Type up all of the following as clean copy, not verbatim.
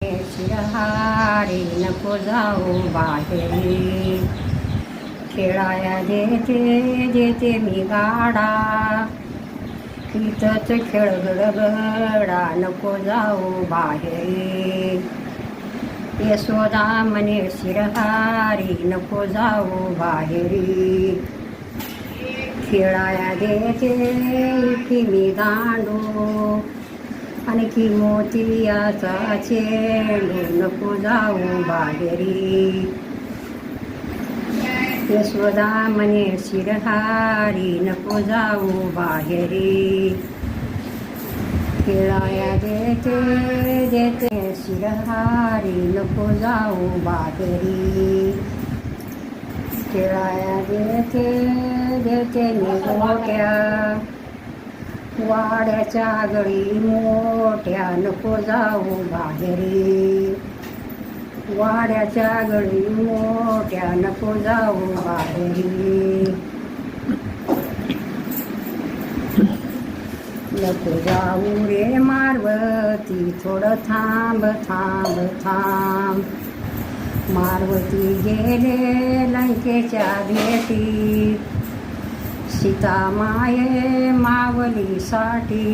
शिरहारी नको जाऊ बाहेरी, खेळाया देते मी गाडा, इथंच खेळ गडगडा नको जाऊ बाहेरी. यशोदा म्हणे शिरहारी नको जाऊ बाहेरी, खेळाया देते की मी दांडू, आणखी मोतियाचा चेंडू नको जाऊ बाहेरी. यशोदा म्हणे शिरहारी नको जाऊ बाहेरी, खेळाया देते शिरहारी नको जाऊ बाहेरी. खेळाया देते मी मोठ्या, वाड्याच्या गळी मोठ्या नको जाऊ बाहेरी, वाड्याच्या गळी मोठ्या नको जाऊ बाहेरी. नको जाऊ रे मारवती, थोडं थांब थांब थांब. मारवती गेले लंकेच्या भेटी, सीता माये मावलीसाठी,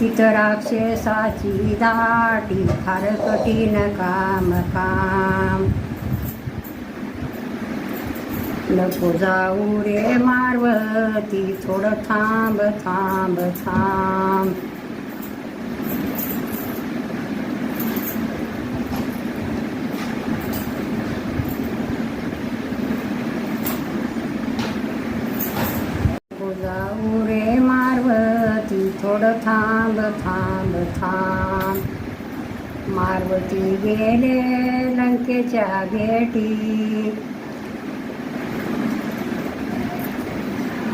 तिथं राक्षसाची दाटी फार कठीण काम काम. नको जाऊ रे मारवती, थोडं थांब थांब थांब. जाऊ रे मारवती, थोडं थांब थांब थांब. मारवती गेले लंकेच्या भेटी,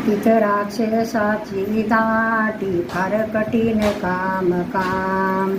तिथं राक्षसाची दाटी फार कठीण काम काम.